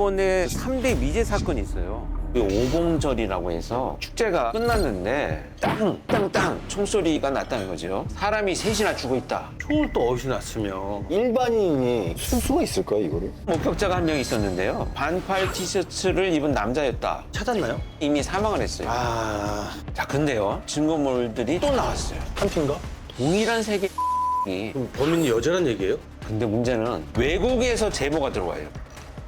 일본에 3대 미제 사건이 있어요. 오봉절이라고 해서 축제가 끝났는데 땅땅땅 총소리가 났다는 거죠. 사람이 셋이나 죽어 있다. 총을 또 어디서 났으며. 일반인이 쓸 수가 있을까요, 이거를? 목격자가 한 명 있었는데요. 반팔 티셔츠를 입은 남자였다. 찾았나요? 이미 사망을 했어요. 자, 근데요. 증거물들이 또 나왔어요. 한피인가? 동일한 색의 그럼 범인이 여자란 얘기예요? 근데 문제는 외국에서 제보가 들어와요.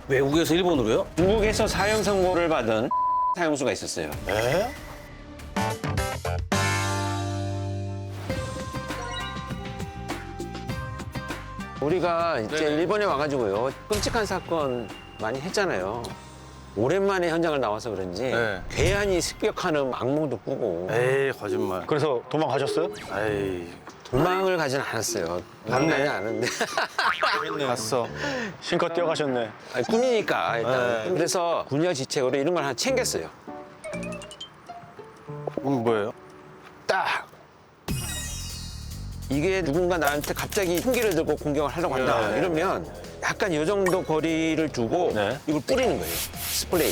외국에서 일본으로요? 중국에서 사형 선고를 받은 사형수가 있었어요. 에? 우리가 이제 일본에 와가지고요. 끔찍한 사건 많이 했잖아요. 오랜만에 현장을 나와서 그런지 네. 괴한이 습격하는 악몽도 꾸고 에이, 거짓말. 그래서 도망가셨어요? 에이, 도망을 가진 않았어요. 만나지 않은데. 갔어. 실컷 뛰어가셨네. 아니, 꿈이니까 일단. 네. 그래서 구녀지책으로 이런 걸 하나 챙겼어요. 뭐예요? 딱! 이게 누군가 나한테 갑자기 흉기를 들고 공격을 하려고 한다. 네. 이러면 약간 이 정도 거리를 두고 네. 이걸 뿌리는 거예요. 스프레이.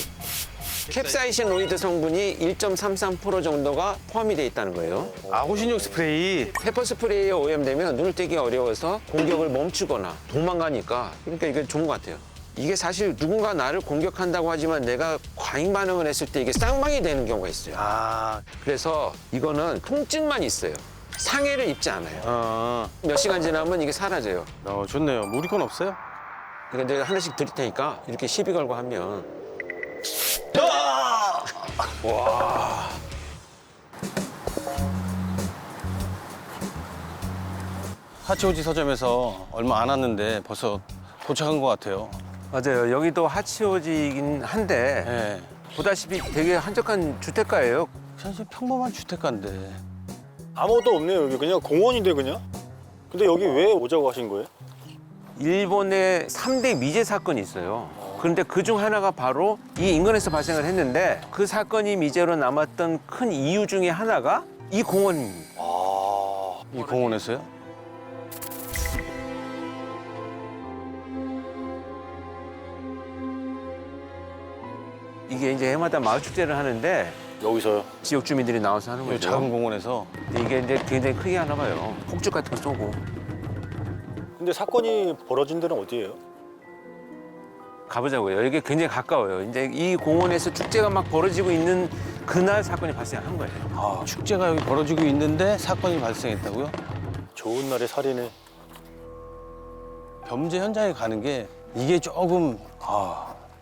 캡사이신 로이드 성분이 1.33% 정도가 포함이 돼 있다는 거예요. 아구신용 스프레이. 페퍼 스프레이에 오염되면 눈을 떼기 어려워서 공격을 멈추거나 도망가니까 그러니까 이게 좋은 것 같아요. 이게 사실 누군가 나를 공격한다고 하지만 내가 과잉 반응을 했을 때 이게 쌍방이 되는 경우가 있어요. 아, 그래서 이거는 통증만 있어요. 상해를 입지 않아요. 몇 시간 지나면 이게 사라져요. 좋네요. 우리 건 없어요? 그러니까 내가 하나씩 드릴 테니까 이렇게 시비 걸고 하면 하치오지 서점에서 얼마 안 왔는데 벌써 도착한 것 같아요. 맞아요. 여기도 하치오지이긴 한데 네. 보다시피 되게 한적한 주택가예요. 사실 평범한 주택가인데. 아무것도 없네요, 여기. 그냥 공원인데, 그냥? 근데 여기 왜 오자고 하신 거예요? 일본에 3대 미제 사건이 있어요. 그런데 그중 하나가 바로 이 인근에서 발생을 했는데 그 사건이 미제로 남았던 큰 이유 중에 하나가 이 공원입니다. 이 공원에서요? 이게 이제 해마다 마을 축제를 하는데 여기서요? 지역 주민들이 나와서 하는 이 거죠. 작은 공원에서. 근데 이게 이제 굉장히 크게 하나 봐요. 폭죽 같은 거 쏘고. 근데 사건이 벌어진 데는 어디예요? 가보자고요. 이게 굉장히 가까워요. 이제 이 공원에서 축제가 막 벌어지고 있는 그날 사건이 발생한 거예요. 아, 축제가 여기 벌어지고 있는데 사건이 발생했다고요? 좋은 날에 살인을. 범죄 현장에 가는 게 이게 조금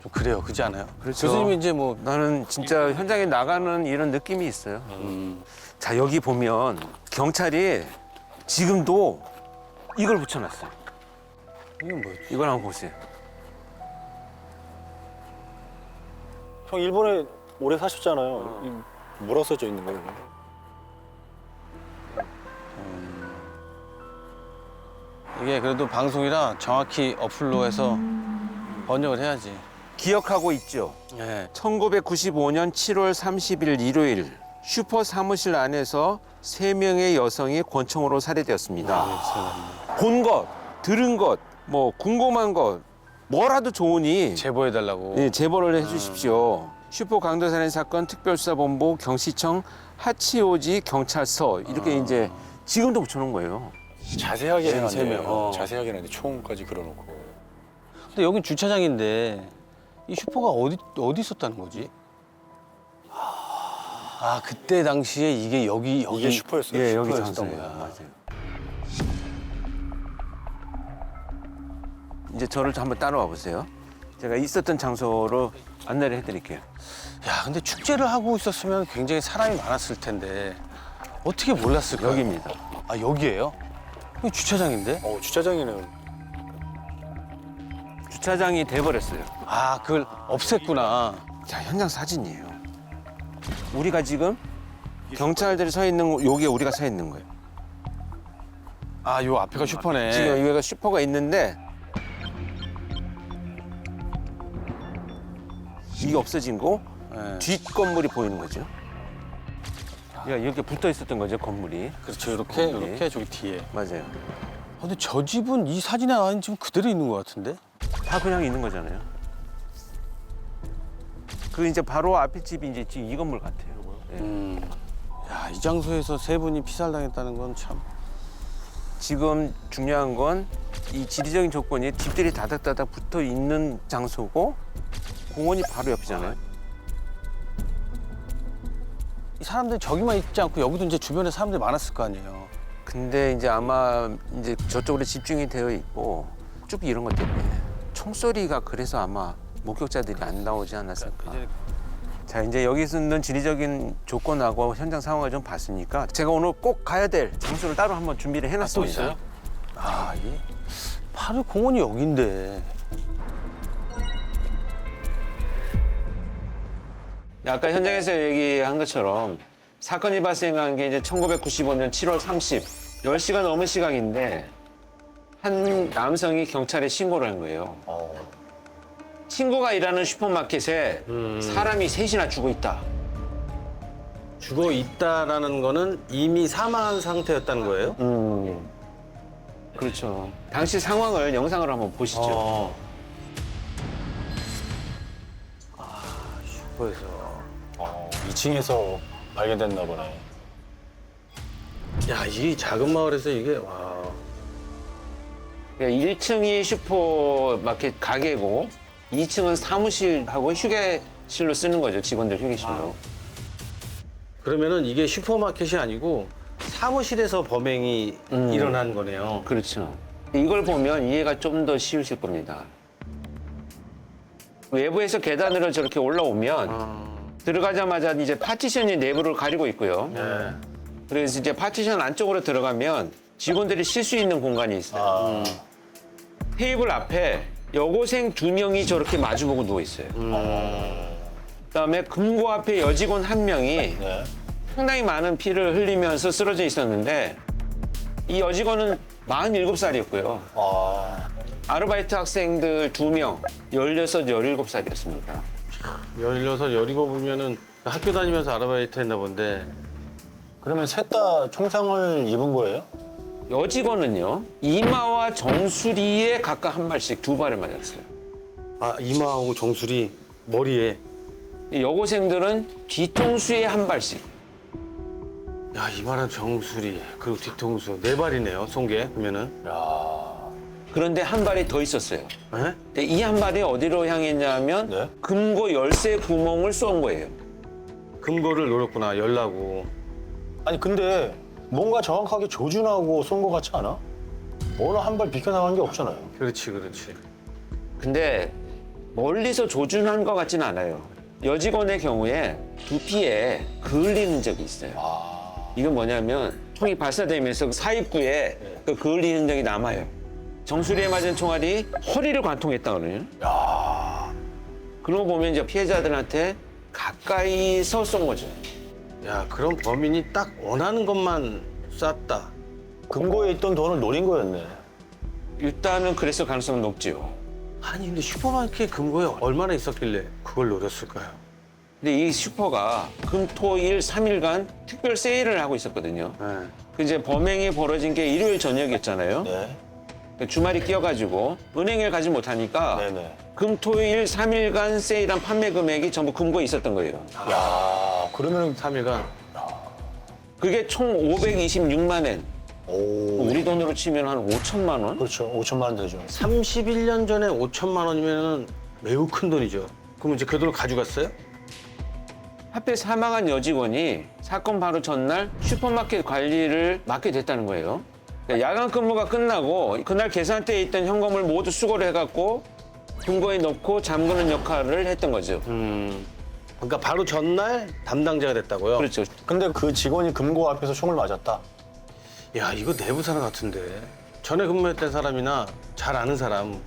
좀 그래요. 그렇지 않아요? 그렇죠. 교수님이 이제 뭐 나는 진짜 현장에 나가는 이런 느낌이 있어요. 자, 여기 보면 경찰이 지금도 이걸 붙여놨어요. 이건 뭐예요? 이걸 한번 보세요. 형, 일본에 오래 사셨잖아요. 이 뭐라고 써져 있는 거예요? 이게 그래도 방송이라 정확히 어플로 해서 번역을 해야지. 기억하고 있죠? 예. 1995년 7월 30일 일요일 슈퍼 사무실 안에서 3명의 여성이 권총으로 살해되었습니다. 본 것, 들은 것, 뭐 궁금한 것 뭐라도 좋으니 제보해달라고. 예, 제보를 해주십시오. 슈퍼 강도살인 사건 특별수사본부 경시청 하치오지 경찰서 이렇게 이제 지금도 붙여놓은 거예요. 자세하게 해놨네. 세 명. 자세하게 해놨네. 총까지 그려놓고. 근데 여긴 주차장인데 이 슈퍼가 어디 있었다는 거지? 아, 그때 당시에 이게 여기 이게 슈퍼였어요. 예, 여기 슈퍼였던 장소예요. 거야. 맞아요. 이제 저를 좀 한번 따라와 보세요. 제가 있었던 장소로 안내를 해드릴게요. 야, 근데 축제를 하고 있었으면 굉장히 사람이 많았을 텐데 어떻게 몰랐을까요? 여기입니다. 아, 여기예요? 여기 주차장인데? 주차장이네요. 주차장이 돼버렸어요. 아, 그걸 없앴구나. 자, 현장 사진이에요. 우리가 지금 경찰들이 서 있는 여기에 우리가 서 있는 거예요. 아, 요 앞에가 슈퍼네. 지금 여기가 슈퍼가 있는데 이게 없어진 거 네. 뒷 건물이 보이는 거죠. 이렇게 붙어 있었던 거죠, 건물이. 그렇죠. 이렇게 네. 이렇게 저기 뒤에. 맞아요. 근데 저 집은 이 사진에 나와 있는 집은 그대로 있는 것 같은데? 다 그냥 있는 거잖아요. 그 이제 바로 앞에 집이 이제 지금 이 건물 같아요. 예. 야, 이 장소에서 세 분이 피살당했다는 건 참. 지금 중요한 건 이 지리적인 조건이 집들이 다닥다닥 붙어 있는 장소고 공원이 바로 옆이잖아요. 이 사람들이 저기만 있지 않고 여기도 이제 주변에 사람들이 많았을 거 아니에요. 근데 이제 아마 이제 저쪽으로 집중이 되어 있고 쭉 이런 것 때문에 총소리가 그래서 아마 목격자들이 안 나오지 않았을까. 자, 이제 여기서 있는 지리적인 조건하고 현장 상황을 좀 봤으니까 제가 오늘 꼭 가야 될 장소를 따로 한번 준비를 해놨습니다. 아, 이게 바로 공원이 여긴데. 아까 현장에서 얘기한 것처럼 사건이 발생한 게 이제 1995년 7월 30, 10시가 넘은 시각인데 한 남성이 경찰에 신고를 한 거예요. 친구가 일하는 슈퍼마켓에 사람이 셋이나 죽어 있다. 죽어 있다라는 거는 이미 사망한 상태였다는 거예요? 그렇죠. 당시 상황을 영상으로 한번 보시죠. 슈퍼에서. 2층에서 발견됐나 보네. 야, 이 작은 마을에서 이게 와. 1층이 슈퍼마켓 가게고 2층은 사무실하고 휴게실로 쓰는 거죠. 직원들 휴게실로. 그러면은 이게 슈퍼마켓이 아니고 사무실에서 범행이 일어난 거네요. 그렇죠. 이걸 보면 이해가 좀 더 쉬우실 겁니다. 외부에서 계단으로 저렇게 올라오면 들어가자마자 이제 파티션이 내부를 가리고 있고요. 네. 그래서 이제 파티션 안쪽으로 들어가면 직원들이 쉴 수 있는 공간이 있어요. 테이블 앞에 여고생 2명이 저렇게 마주보고 누워 있어요. 그다음에 금고 앞에 여직원 1명이 네. 상당히 많은 피를 흘리면서 쓰러져 있었는데 이 여직원은 47살이었고요. 아르바이트 학생들 2명, 16, 17살이었습니다. 16, 17이면은 학교 다니면서 아르바이트 했나 본데. 그러면 셋 다 총상을 입은 거예요? 여직원은요, 이마와 정수리에 각각 한 발씩 2발을 맞았어요. 아, 이마하고 정수리 머리에. 여고생들은 뒤통수에 한 발씩. 야, 이마랑 정수리 그리고 뒤통수 4발이네요. 송개 그러면은. 그런데 한 발이 더 있었어요. 에? 근데 이 한 발이 어디로 향했냐면 네? 금고 열쇠 구멍을 쏜 거예요. 금고를 노렸구나 열라고. 아니 근데 뭔가 정확하게 조준하고 쏜 거 같지 않아? 어느 한 발 비켜나간 게 없잖아요. 그렇지, 그렇지. 근데 멀리서 조준한 것 같지는 않아요. 여직원의 경우에 두피에 그을리는 적이 있어요. 이건 뭐냐면 총이 발사되면서 사입구에 그 그을린 흔적이 남아요. 정수리에 맞은 총알이 허리를 관통했다거든요. 그런 거 보면 이제 피해자들한테 가까이서 쏜 거죠. 야, 그럼 범인이 딱 원하는 것만 쐈다. 금고에 있던 돈을 노린 거였네. 일단은 그랬을 가능성은 높지요. 아니, 근데 슈퍼마켓 금고에 얼마나 있었길래 그걸 노렸을까요? 근데 이 슈퍼가 금, 토, 일 3일간 특별 세일을 하고 있었거든요. 네. 그 이제 범행이 벌어진 게 일요일 저녁이었잖아요. 네. 주말이 끼어가지고 은행을 가지 못하니까 네네. 금, 토, 일 3일간 세일한 판매 금액이 전부 금고에 있었던 거예요. 야, 그러면 3일간. 그게 총 526만 엔. 오. 우리 돈으로 치면 한 5천만 원? 그렇죠. 5천만 원 되죠. 31년 전에 5천만 원이면 매우 큰 돈이죠. 그럼 이제 그 돈을 가져갔어요? 하필 사망한 여직원이 사건 바로 전날 슈퍼마켓 관리를 맡게 됐다는 거예요. 그러니까 야간 근무가 끝나고 그날 계산대에 있던 현금을 모두 수거를 해갖고 금고에 넣고 잠그는 역할을 했던 거죠. 그러니까 바로 전날 담당자가 됐다고요? 그렇죠. 근데 그 직원이 금고 앞에서 총을 맞았다. 야, 이거 내부 사람 같은데. 전에 근무했던 사람이나 잘 아는 사람.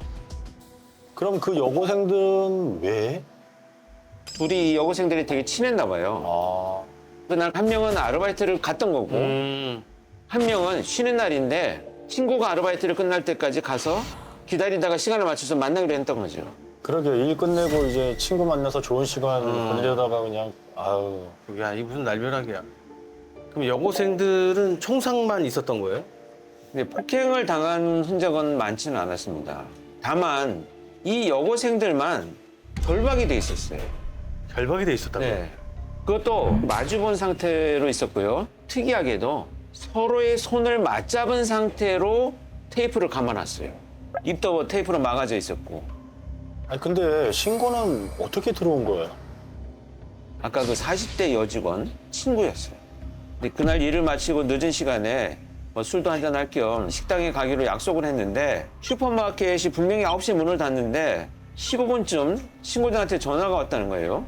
그럼 그 여고생들은 왜? 둘이 여고생들이 되게 친했나 봐요. 그날 한 명은 아르바이트를 갔던 거고 한 명은 쉬는 날인데 친구가 아르바이트를 끝날 때까지 가서 기다리다가 시간을 맞춰서 만나기로 했던 거죠. 그러게 일 끝내고 이제 친구 만나서 좋은 시간 보내려다가 그냥 아유. 야, 이 무슨 날벼락이야. 그럼 여고생들은 총상만 있었던 거예요? 근데 폭행을 당한 흔적은 많지는 않았습니다. 다만 이 여고생들만 결박이 돼 있었어요. 결박이 돼 있었다고요? 네. 그것도 마주본 상태로 있었고요. 특이하게도 서로의 손을 맞잡은 상태로 테이프를 감아놨어요. 입도 테이프로 막아져 있었고. 아니 근데 신고는 어떻게 들어온 거야? 아까 그 40대 여직원 친구였어요. 근데 그날 일을 마치고 늦은 시간에 뭐 술도 한잔 할 겸 식당에 가기로 약속을 했는데 슈퍼마켓이 분명히 9시에 문을 닫는데 15분쯤 신고자한테 전화가 왔다는 거예요.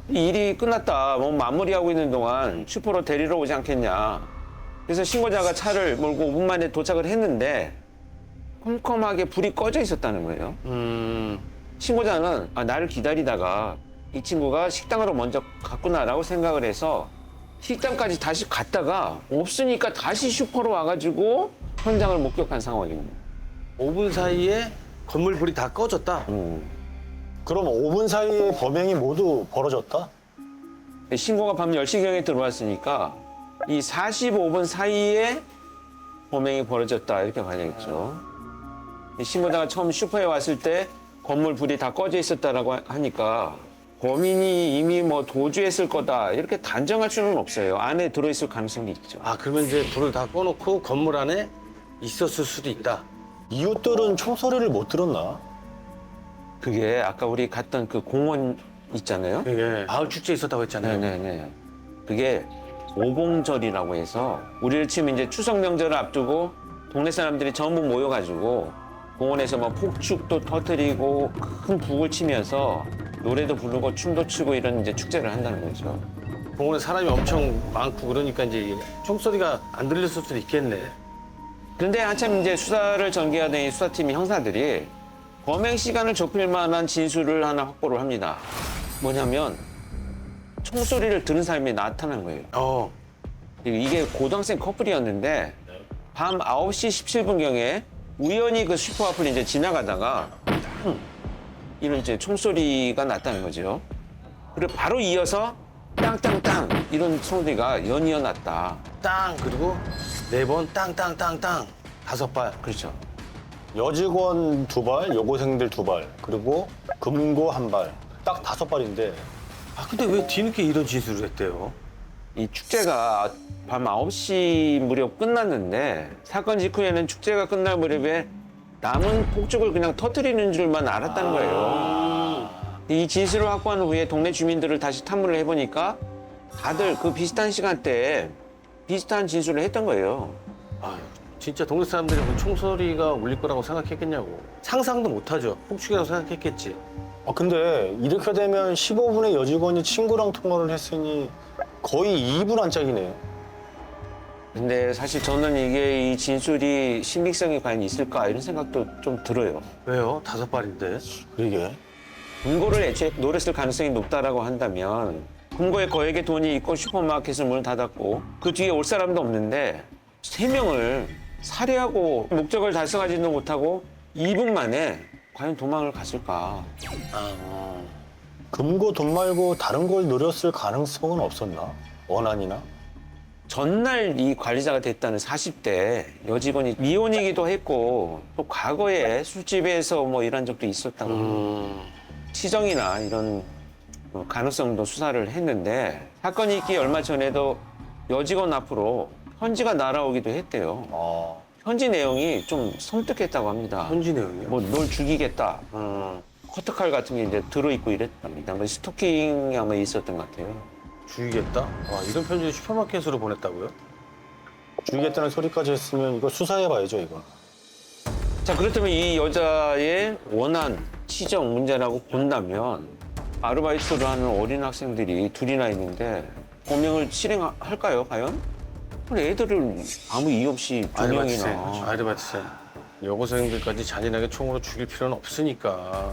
이 일이 끝났다. 뭐 마무리하고 있는 동안 슈퍼로 데리러 오지 않겠냐. 그래서 신고자가 차를 몰고 5분 만에 도착을 했는데 컴컴하게 불이 꺼져 있었다는 거예요. 신고자는 나를 기다리다가 이 친구가 식당으로 먼저 갔구나라고 생각을 해서 식당까지 다시 갔다가 없으니까 다시 슈퍼로 와가지고 현장을 목격한 상황입니다. 5분 사이에 건물 불이 다 꺼졌다. 그럼 5분 사이에 범행이 모두 벌어졌다? 신고가 밤 10시경에 들어왔으니까 이 45분 사이에 범행이 벌어졌다 이렇게 가정했죠. 이 신고자가 처음 슈퍼에 왔을 때 건물 불이 다 꺼져 있었다라고 하니까 범인이 이미 뭐 도주했을 거다 이렇게 단정할 수는 없어요. 안에 들어있을 가능성이 있죠. 아, 그러면 이제 불을 다 꺼놓고 건물 안에 있었을 수도 있다. 이웃들은 총소리를 못 들었나? 그게 아까 우리 갔던 그 공원 있잖아요. 예. 마을 축제 있었다고 했잖아요. 네네네. 그게 오봉절이라고 해서 우리를 치면 이제 추석 명절을 앞두고 동네 사람들이 전부 모여가지고 공원에서 막 폭죽도 터뜨리고 큰 북을 치면서 노래도 부르고 춤도 추고 이런 이제 축제를 한다는 거죠. 공원에 사람이 엄청 많고 그러니까 이제 총소리가 안 들렸을 수도 있겠네. 그런데 한참 이제 수사를 전개하던 이 수사팀 형사들이 범행 시간을 좁힐 만한 진술을 하나 확보를 합니다. 뭐냐면 총소리를 들은 사람이 나타난 거예요. 이게 고등학생 커플이었는데 밤 9시 17분경에 우연히 그 슈퍼 앞을 이제 지나가다가 이런 이제 총소리가 났다는 거죠. 그리고 바로 이어서 땅땅땅 이런 소리가 연이어 났다. 땅 그리고 4번 땅땅땅땅 5발. 그렇죠. 여직원 2발, 여고생들 2발, 그리고 금고 1발. 딱 5발인데 아, 근데 왜 뒤늦게 이런 진술을 했대요? 이 축제가 밤 9시 무렵 끝났는데 사건 직후에는 축제가 끝날 무렵에 남은 폭죽을 그냥 터뜨리는 줄만 알았다는 거예요. 이 진술을 확보한 후에 동네 주민들을 다시 탐문을 해보니까 다들 그 비슷한 시간대에 비슷한 진술을 했던 거예요. 아유, 진짜 동네 사람들이 뭐 총소리가 울릴 거라고 생각했겠냐고. 상상도 못하죠. 폭죽이라고 생각했겠지. 근데 이렇게 되면 15분의 여직원이 친구랑 통화를 했으니 거의 2분 안짝이네요. 근데 사실 저는 이게 이 진술이 신빙성이 과연 있을까 이런 생각도 좀 들어요. 왜요? 5발인데. 그러게. 금고를 애초에 노렸을 가능성이 높다라고 한다면 금고에 거액의 돈이 있고 슈퍼마켓을 문을 닫았고 그 뒤에 올 사람도 없는데 3명을 살해하고 목적을 달성하지도 못하고 2분 만에 과연 도망을 갔을까? 금고 돈 말고 다른 걸 노렸을 가능성은 없었나? 원한이나? 전날 이 관리자가 됐다는 40대 여직원이 미혼이기도 했고 또 과거에 술집에서 뭐 이런 적도 있었다고 치정이나 이런 가능성도 수사를 했는데 사건이 있기 얼마 전에도 여직원 앞으로 편지가 날아오기도 했대요. 편지 내용이 좀 섬뜩했다고 합니다. 현지 내용이요? 뭐 널 죽이겠다. 커터칼 같은 게 이제 들어있고 이랬답니다. 뭐 스토킹이 아마 있었던 것 같아요. 죽이겠다? 와, 이런 편지를 슈퍼마켓으로 보냈다고요? 죽이겠다는 소리까지 했으면 이거 수사해봐야죠, 이거. 자, 그렇다면 이 여자의 원한, 치정 문제라고 본다면 아르바이트를 하는 어린 학생들이 2이나 있는데 범행을 실행할까요, 과연? 근데 애들을 아무 이유 없이 2명이나. 아르바이트생. 여고생들까지 잔인하게 총으로 죽일 필요는 없으니까.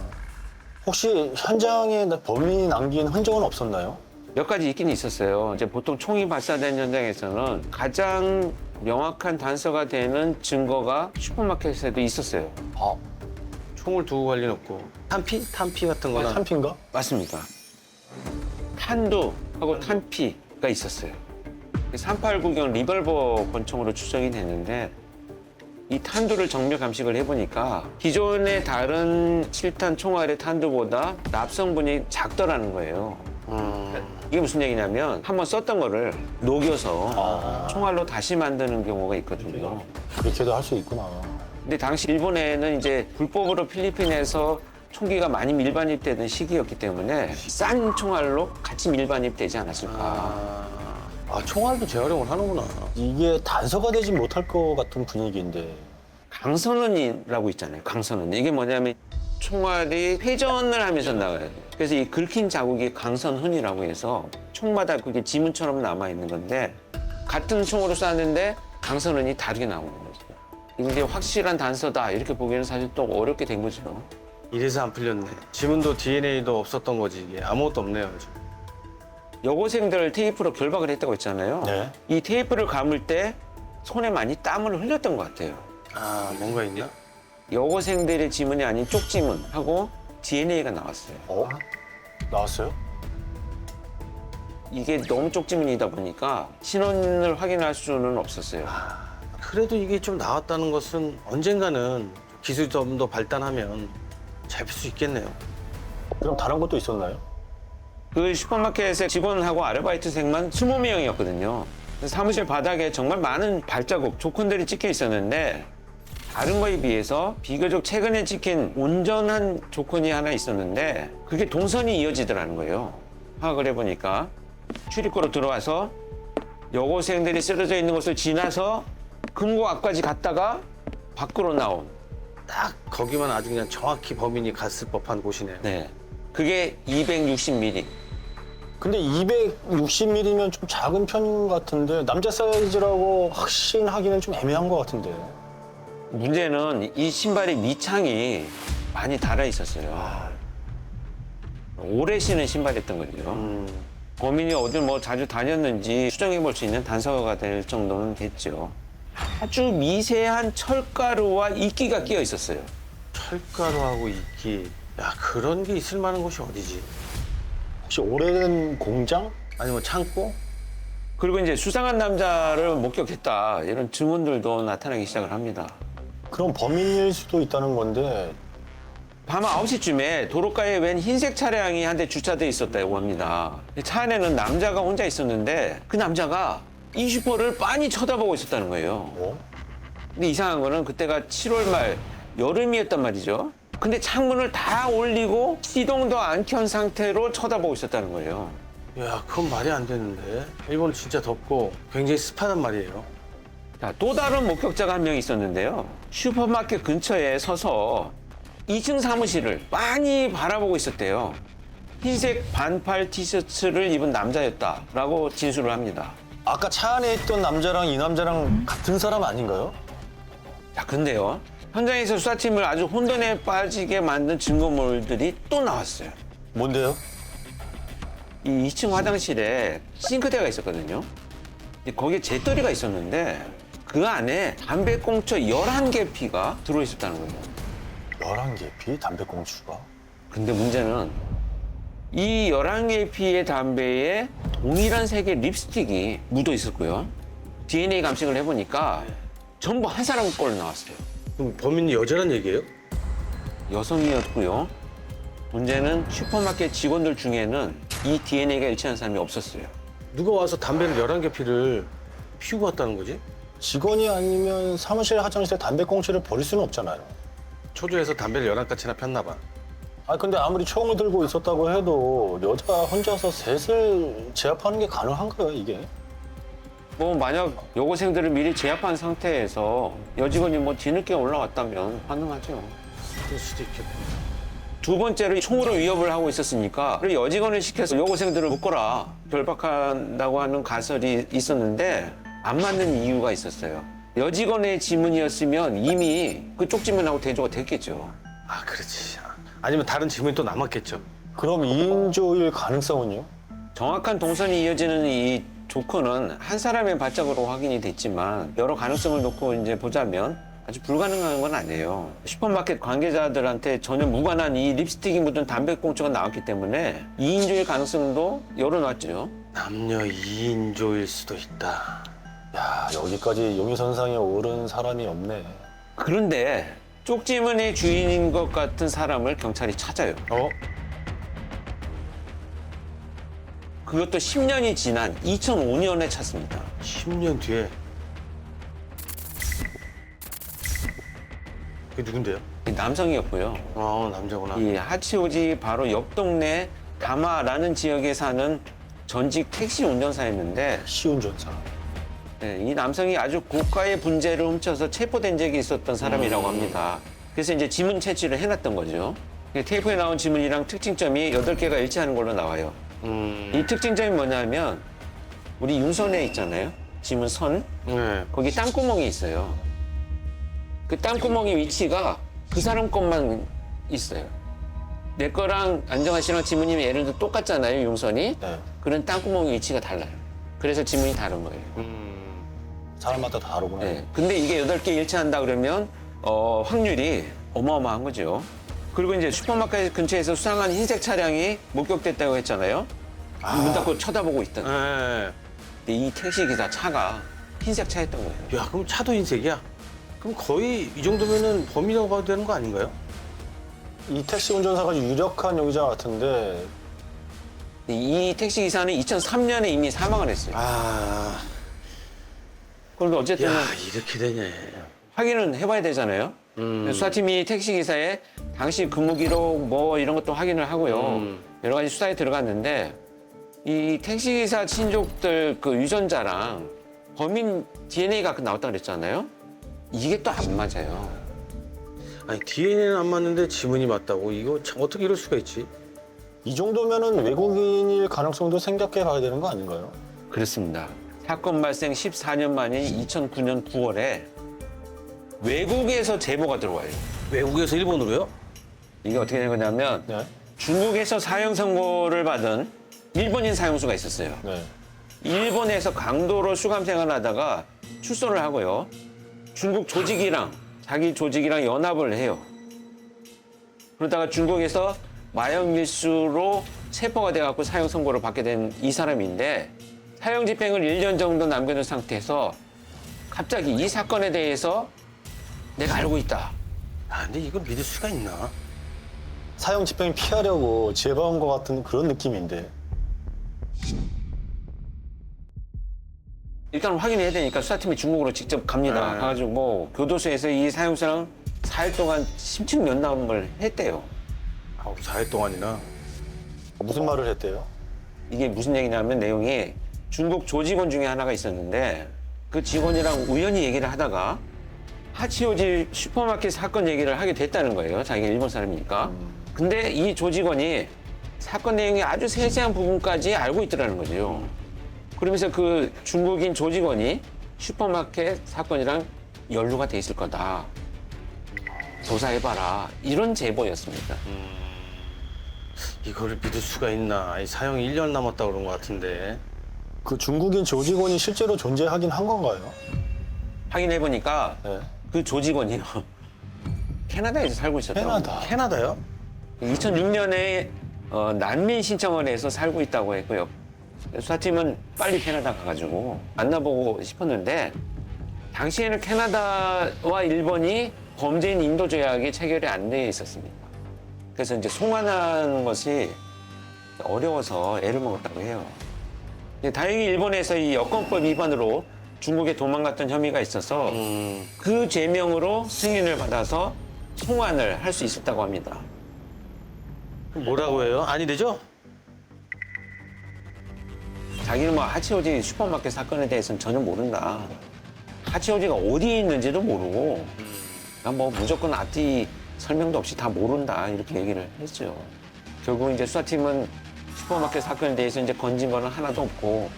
혹시 현장에 범인이 남긴 흔적은 없었나요? 몇 가지 있긴 있었어요. 이제 보통 총이 발사된 현장에서는 가장 명확한 단서가 되는 증거가 슈퍼마켓에도 있었어요. 총을 두고 갈 리는 없고. 탄피 같은 거나. 탄피인가? 맞습니다. 탄두하고 탄피가 있었어요. 389경 리벌버 권총으로 추정이 됐는데 이 탄두를 정밀 감식을 해보니까 기존의 다른 7탄 총알의 탄두보다 납성분이 작더라는 거예요. 이게 무슨 얘기냐면 한번 썼던 거를 녹여서 총알로 다시 만드는 경우가 있거든요. 그렇게도 할 수 있구나. 근데 당시 일본에는 이제 불법으로 필리핀에서 총기가 많이 밀반입되던 시기였기 때문에 싼 총알로 같이 밀반입되지 않았을까. 총알도 재활용을 하는구나. 이게 단서가 되지 못할 것 같은 분위기인데. 강선원이라고 있잖아요. 강선원. 이게 뭐냐면 총알이 회전을 하면서 나가요. 그래서 이 긁힌 자국이 강선흔이라고 해서 총마다 그게 지문처럼 남아있는 건데 같은 총으로 쐈는데 강선흔이 다르게 나오는 거죠. 이게 확실한 단서다 이렇게 보기에는 사실 또 어렵게 된 거죠. 이래서 안 풀렸네. 지문도 DNA도 없었던 거지 이게. 아무것도 없네요. 지금. 여고생들 테이프로 결박을 했다고 했잖아요. 네. 이 테이프를 감을 때 손에 많이 땀을 흘렸던 것 같아요. 뭔가 있나? 여고생들의 지문이 아닌 쪽지문하고 DNA가 나왔어요. 나왔어요? 이게 너무 쪽지문이다 보니까 신원을 확인할 수는 없었어요. 그래도 이게 좀 나왔다는 것은 언젠가는 기술이 좀 더 발달하면 잡힐 수 있겠네요. 그럼 다른 것도 있었나요? 그 슈퍼마켓의 직원하고 아르바이트생만 20명이었거든요. 사무실 바닥에 정말 많은 발자국, 조건들이 찍혀 있었는데 다른 거에 비해서 비교적 최근에 찍힌 온전한 조건이 하나 있었는데 그게 동선이 이어지더라는 거예요. 파악을 해보니까 출입구로 들어와서 여고생들이 쓰러져 있는 곳을 지나서 금고 앞까지 갔다가 밖으로 나온. 딱 거기만 아주 그냥 정확히 범인이 갔을 법한 곳이네요. 네, 그게 260mm. 근데 260mm면 좀 작은 편 같은데 남자 사이즈라고 확신하기는 좀 애매한 것 같은데. 문제는 이 신발의 밑창이 많이 닳아 있었어요. 오래 신은 신발이었던 거죠. 범인이 어딜 뭐 자주 다녔는지 추정해 볼 수 있는 단서가 될 정도는 됐죠. 아주 미세한 철가루와 이끼가 끼어 있었어요. 철가루하고 이끼. 야, 그런 게 있을 만한 곳이 어디지? 혹시 오래된 공장? 아니면 창고? 그리고 이제 수상한 남자를 목격했다 이런 증언들도 나타나기 시작을 합니다. 그럼 범인일 수도 있다는 건데. 밤 9시쯤에 도로가에 웬 흰색 차량이 한 대 주차돼 있었다고 합니다. 차 안에는 남자가 혼자 있었는데 그 남자가 이 슈퍼를 빤히 쳐다보고 있었다는 거예요. 근데 이상한 거는 그때가 7월 말 여름이었단 말이죠. 근데 창문을 다 올리고 시동도 안 켠 상태로 쳐다보고 있었다는 거예요. 야, 그건 말이 안 되는데. 일본은 진짜 덥고 굉장히 습하단 말이에요. 자, 또 다른 목격자가 한 명 있었는데요. 슈퍼마켓 근처에 서서 2층 사무실을 빤히 바라보고 있었대요. 흰색 반팔 티셔츠를 입은 남자였다라고 진술을 합니다. 아까 차 안에 있던 남자랑 이 남자랑 같은 사람 아닌가요? 자, 근데요. 현장에서 수사팀을 아주 혼돈에 빠지게 만든 증거물들이 또 나왔어요. 뭔데요? 이 2층 화장실에 싱크대가 있었거든요. 거기에 재떨이가 있었는데 그 안에 담배꽁초 11개 피가 들어있었다는 거예요. 11개 피? 담배꽁초가? 근데 문제는 이 11개 피의 담배에 동일한 색의 립스틱이 묻어 있었고요. DNA 감식을 해보니까 전부 한 사람 걸로 나왔어요. 그럼 범인이 여자란 얘기예요? 여성이었고요. 문제는 슈퍼마켓 직원들 중에는 이 DNA가 일치하는 사람이 없었어요. 누가 와서 담배를 11개 피를 피우고 왔다는 거지? 직원이 아니면 사무실 화장실에 담배꽁초를 버릴 수는 없잖아요. 초조해서 담배를 11가지나 폈나 봐. 근데 아무리 총을 들고 있었다고 해도 여자 혼자서 셋을 제압하는 게 가능한가요, 이게? 뭐 만약 여고생들을 미리 제압한 상태에서 여직원이 뭐 뒤늦게 올라왔다면 가능하죠. 그럴 수도 있겠고. 두 번째로 총으로 위협을 하고 있었으니까 여직원을 시켜서 여고생들을 묶어라 결박한다고 하는 가설이 있었는데 안 맞는 이유가 있었어요. 여직원의 지문이었으면 이미 그 쪽지문하고 대조가 됐겠죠. 그렇지. 아니면 다른 지문이 또 남았겠죠. 그럼 2인조일 가능성은요? 정확한 동선이 이어지는 이 조건은 한 사람의 발자국으로 확인이 됐지만 여러 가능성을 놓고 이제 보자면 아주 불가능한 건 아니에요. 슈퍼마켓 관계자들한테 전혀 무관한 이 립스틱이 묻은 담배꽁초가 나왔기 때문에 2인조일 가능성도 열어놨죠. 남녀 2인조일 수도 있다. 야, 여기까지 용의선상에 오른 사람이 없네. 그런데 쪽지문의 주인인 것 같은 사람을 경찰이 찾아요. 어? 그것도 10년이 지난 2005년에 찾습니다. 10년 뒤에. 그게 누군데요? 남성이었고요. 아, 남자구나. 이 하치오지 바로 옆 동네 다마라는 지역에 사는 전직 택시 운전사였는데 시운전사. 네, 이 남성이 아주 고가의 분재를 훔쳐서 체포된 적이 있었던 사람이라고 합니다. 그래서 이제 지문 채취를 해놨던 거죠. 테이프에 나온 지문이랑 특징점이 8개가 일치하는 걸로 나와요. 이 특징점이 뭐냐면 우리 윤선에 있잖아요. 지문 선. 네. 거기 땅구멍이 있어요. 그 땅구멍의 위치가 그 사람 것만 있어요. 내 거랑 안정환 씨랑 지문이 예를 들어 똑같잖아요, 용선이. 네. 그런 땅구멍의 위치가 달라요. 그래서 지문이 다른 거예요. 사람마다 다르구나. 네. 근데 이게 8개 일치한다 그러면 확률이 어마어마한 거죠. 그리고 이제 슈퍼마켓 근처에서 수상한 흰색 차량이 목격됐다고 했잖아요. 문 닫고 쳐다보고 있던. 네. 근데 이 택시기사 차가 흰색 차였던 거예요. 야, 그럼 차도 흰색이야? 그럼 거의 이 정도면은 범인이라고 봐도 되는 거 아닌가요? 이 택시 운전사가 유력한 용의자 같은데 이 택시기사는 2003년에 이미 사망을 했어요. 아, 그런데 어쨌든 야, 이렇게 되네. 확인은 해봐야 되잖아요. 수사팀이 택시기사의 당시 근무 기록 뭐 이런 것도 확인을 하고요. 여러 가지 수사에 들어갔는데 이 택시기사 친족들 그 유전자랑 범인 DNA가 나왔다 그랬잖아요. 이게 또 안 맞아요. 아니, DNA는 안 맞는데 지문이 맞다고? 이거 참 어떻게 이럴 수가 있지? 이 정도면은 외국인일 가능성도 생각해 봐야 되는 거 아닌가요? 그렇습니다. 사건 발생 14년 만인 2009년 9월에 외국에서 제보가 들어와요. 외국에서 일본으로요? 이게 어떻게 된 거냐면 네. 중국에서 사형 선고를 받은 일본인 사형수가 있었어요. 네. 일본에서 강도로 수감 생활하다가 출소를 하고요. 중국 조직이랑 자기 조직이랑 연합을 해요. 그러다가 중국에서 마약 밀수로 체포가 돼갖고 사형 선고를 받게 된 이 사람인데 사형 집행을 1년 정도 남겨둔 상태에서 갑자기 이 사건에 대해서 내가 알고 있다. 아, 근데 이걸 믿을 수가 있나? 사형 집행 피하려고 제보한 것 같은 그런 느낌인데. 일단 확인해야 되니까 수사팀이 중국으로 직접 갑니다. 네. 가가지고 뭐 교도소에서 이 사형수랑 4일 동안 심층 면담을 했대요. 아우, 4일 동안이나. 무슨 말을 했대요? 이게 무슨 얘기냐면 내용이 중국 조직원 중에 하나가 있었는데 그 직원이랑 우연히 얘기를 하다가 하치오지 슈퍼마켓 사건 얘기를 하게 됐다는 거예요. 자기가 일본 사람이니까. 근데 이 조직원이 사건 내용의 아주 세세한 부분까지 알고 있더라는 거죠. 그러면서 그 중국인 조직원이 슈퍼마켓 사건이랑 연루가 돼 있을 거다. 조사해봐라. 이런 제보였습니다. 이거를 믿을 수가 있나? 아니, 사형이 1년 남았다고 그런 것 같은데. 그 중국인 조직원이 실제로 존재하긴 한 건가요? 확인해보니까 네. 그 조직원이요. 캐나다에서 살고 있었다고. 캐나다. 캐나다요? 2006년에 난민 신청을 해서 살고 있다고 했고요. 수사팀은 빨리 캐나다 가가지고 만나보고 싶었는데 당시에는 캐나다와 일본이 범죄인 인도 조약이 체결이 안 돼 있었습니다. 그래서 이제 송환하는 것이 어려워서 애를 먹었다고 해요. 근데 다행히 일본에서 이 여권법 위반으로 중국에 도망갔던 혐의가 있어서 그 죄명으로 승인을 받아서 송환을 할 수 있었다고 합니다. 뭐라고 해요? 아니 되죠? 자기는 뭐 하치오지 슈퍼마켓 사건에 대해서는 전혀 모른다. 하치오지가 어디에 있는지도 모르고 난 뭐 무조건 앞뒤 설명도 없이 다 모른다 이렇게 얘기를 했죠. 결국 이제 수사팀은 슈퍼마켓 사건에 대해서 이제 건진 거는 하나도 없고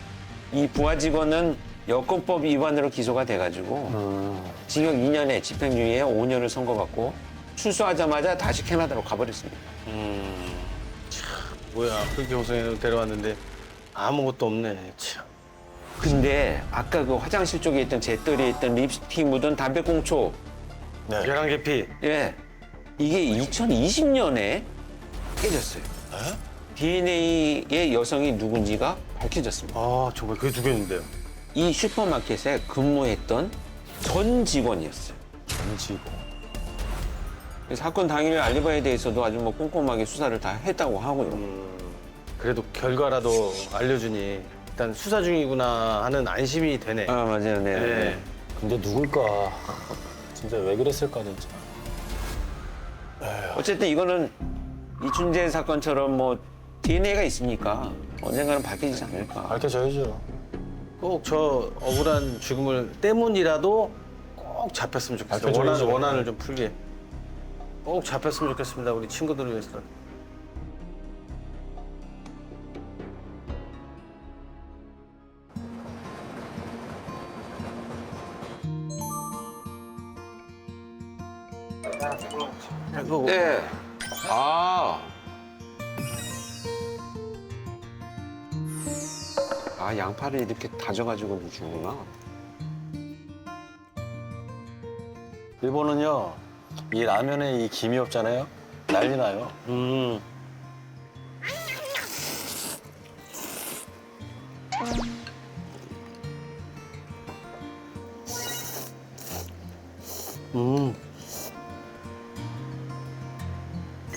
이 부하 직원은 여권법 위반으로 기소가 돼가지고 징역 2년에 집행유예에 5년을 선고받고 출소하자마자 다시 캐나다로 가버렸습니다. 뭐야, 그 경성에 데려왔는데 아무것도 없네. 참. 근데 아까 그 화장실 쪽에 있던 잿더리에 있던 립스틱 묻은 담배꽁초 네. 계란 계피. 예, 이게 2020년에 깨졌어요. DNA의 여성이 누군지가 밝혀졌습니다. 아, 정말 그게 누구였는데요? 이 슈퍼마켓에 근무했던 전 직원이었어요. 아니지 이거. 사건 당일 알리바이에 대해서도 아주 뭐 꼼꼼하게 수사를 다 했다고 하고요. 그래도 결과라도 알려주니 일단 수사 중이구나 하는 안심이 되네. 아 맞아요, 네. 네. 근데 누굴까? 진짜 왜 그랬을까 진짜. 어쨌든 이거는 이춘재 사건처럼 뭐 DNA가 있으니까 언젠가는 밝혀지지 않을까. 밝혀져야죠. 꼭 저 억울한 죽음을 때문이라도 꼭 잡혔으면 좋겠어요. 밝혀줘야죠. 원한을 좀 풀게. 꼭 잡혔으면 좋겠습니다. 우리 친구들을 위해서. 이거 네. 아. 아, 양파를 이렇게 다져가지고 주구나. 일본은요 이 라면에 이 김이 없잖아요. 난리 나요.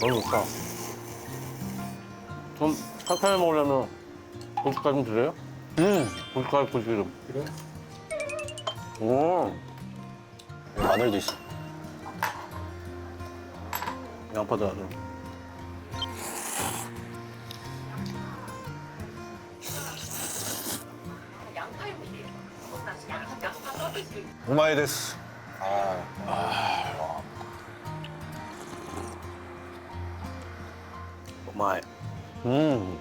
너무 좋다. 좀 살살 먹으려면 고춧가루 좀 드려요? 고춧가루 고추기름. 그래? 오. 마늘도 있어. 양파도 안 오마이 데스. 오마이. 음.